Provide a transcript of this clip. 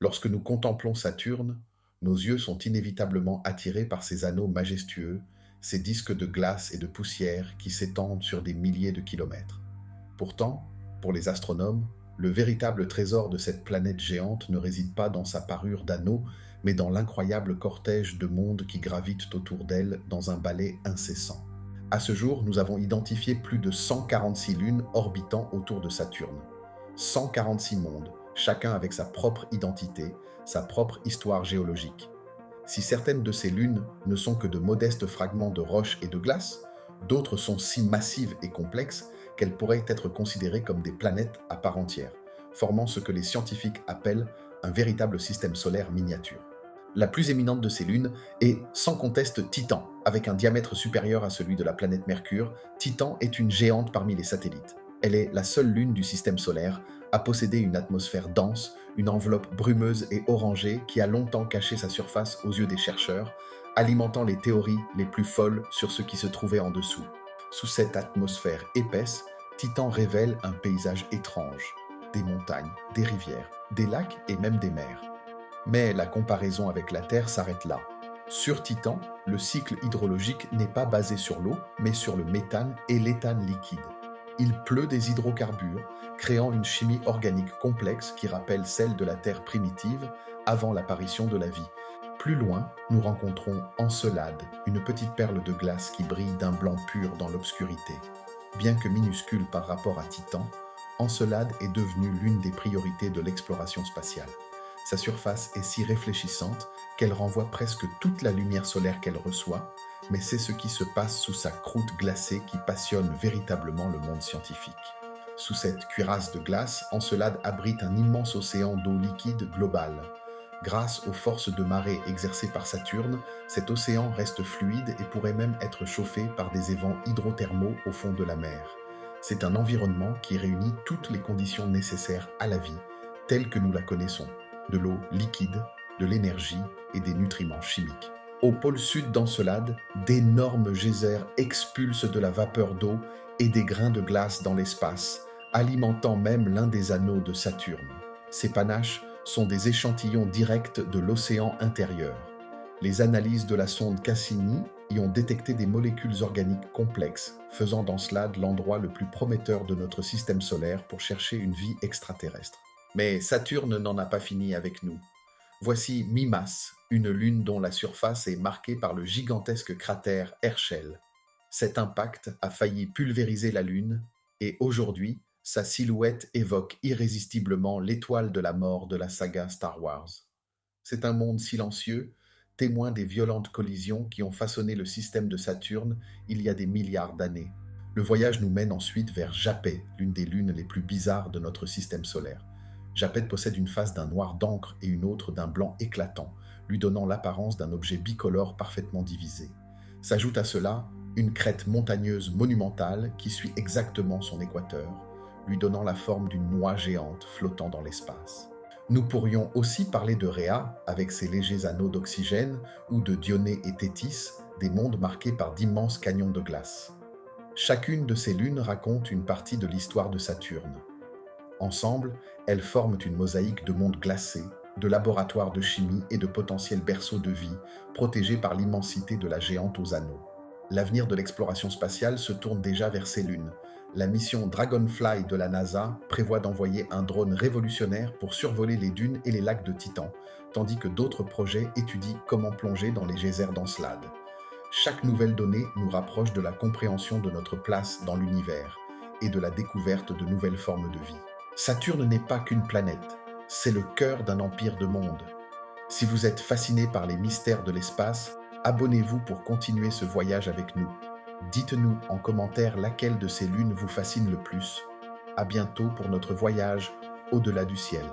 Lorsque nous contemplons Saturne, nos yeux sont inévitablement attirés par ses anneaux majestueux, ses disques de glace et de poussière qui s'étendent sur des milliers de kilomètres. Pourtant, pour les astronomes, le véritable trésor de cette planète géante ne réside pas dans sa parure d'anneaux, mais dans l'incroyable cortège de mondes qui gravitent autour d'elle dans un balai incessant. À ce jour, nous avons identifié plus de 146 lunes orbitant autour de Saturne. 146 mondes, chacun avec sa propre identité, sa propre histoire géologique. Si certaines de ces lunes ne sont que de modestes fragments de roches et de glace, d'autres sont si massives et complexes qu'elles pourraient être considérées comme des planètes à part entière, formant ce que les scientifiques appellent un véritable système solaire miniature. La plus éminente de ces lunes est sans conteste Titan. Avec un diamètre supérieur à celui de la planète Mercure, Titan est une géante parmi les satellites. Elle est la seule lune du système solaire à posséder une atmosphère dense, une enveloppe brumeuse et orangée qui a longtemps caché sa surface aux yeux des chercheurs, alimentant les théories les plus folles sur ce qui se trouvait en dessous. Sous cette atmosphère épaisse, Titan révèle un paysage étrange. Des montagnes, des rivières, des lacs et même des mers. Mais la comparaison avec la Terre s'arrête là. Sur Titan, le cycle hydrologique n'est pas basé sur l'eau, mais sur le méthane et l'éthane liquide. Il pleut des hydrocarbures, créant une chimie organique complexe qui rappelle celle de la Terre primitive avant l'apparition de la vie. Plus loin, nous rencontrons Encelade, une petite perle de glace qui brille d'un blanc pur dans l'obscurité. Bien que minuscule par rapport à Titan, Encelade est devenue l'une des priorités de l'exploration spatiale. Sa surface est si réfléchissante qu'elle renvoie presque toute la lumière solaire qu'elle reçoit, mais c'est ce qui se passe sous sa croûte glacée qui passionne véritablement le monde scientifique. Sous cette cuirasse de glace, Encelade abrite un immense océan d'eau liquide globale. Grâce aux forces de marée exercées par Saturne, cet océan reste fluide et pourrait même être chauffé par des évents hydrothermaux au fond de la mer. C'est un environnement qui réunit toutes les conditions nécessaires à la vie, telle que nous la connaissons. De l'eau liquide, de l'énergie et des nutriments chimiques. Au pôle sud d'Encelade, d'énormes geysers expulsent de la vapeur d'eau et des grains de glace dans l'espace, alimentant même l'un des anneaux de Saturne. Ces panaches sont des échantillons directs de l'océan intérieur. Les analyses de la sonde Cassini y ont détecté des molécules organiques complexes, faisant d'Encelade l'endroit le plus prometteur de notre système solaire pour chercher une vie extraterrestre. Mais Saturne n'en a pas fini avec nous. Voici Mimas, une lune dont la surface est marquée par le gigantesque cratère Herschel. Cet impact a failli pulvériser la Lune, et aujourd'hui, sa silhouette évoque irrésistiblement l'étoile de la mort de la saga Star Wars. C'est un monde silencieux, témoin des violentes collisions qui ont façonné le système de Saturne il y a des milliards d'années. Le voyage nous mène ensuite vers Japet, l'une des lunes les plus bizarres de notre système solaire. Japet possède une face d'un noir d'encre et une autre d'un blanc éclatant, lui donnant l'apparence d'un objet bicolore parfaitement divisé. S'ajoute à cela une crête montagneuse monumentale qui suit exactement son équateur, lui donnant la forme d'une noix géante flottant dans l'espace. Nous pourrions aussi parler de Rhea, avec ses légers anneaux d'oxygène, ou de Dionée et Thétis, des mondes marqués par d'immenses canyons de glace. Chacune de ces lunes raconte une partie de l'histoire de Saturne. Ensemble, elles forment une mosaïque de mondes glacés, de laboratoires de chimie et de potentiels berceaux de vie, protégés par l'immensité de la géante aux anneaux. L'avenir de l'exploration spatiale se tourne déjà vers ces lunes. La mission Dragonfly de la NASA prévoit d'envoyer un drone révolutionnaire pour survoler les dunes et les lacs de Titan, tandis que d'autres projets étudient comment plonger dans les geysers d'Encelade. Chaque nouvelle donnée nous rapproche de la compréhension de notre place dans l'univers et de la découverte de nouvelles formes de vie. Saturne n'est pas qu'une planète, c'est le cœur d'un empire de mondes. Si vous êtes fasciné par les mystères de l'espace, abonnez-vous pour continuer ce voyage avec nous. Dites-nous en commentaire laquelle de ces lunes vous fascine le plus. À bientôt pour notre voyage au-delà du ciel.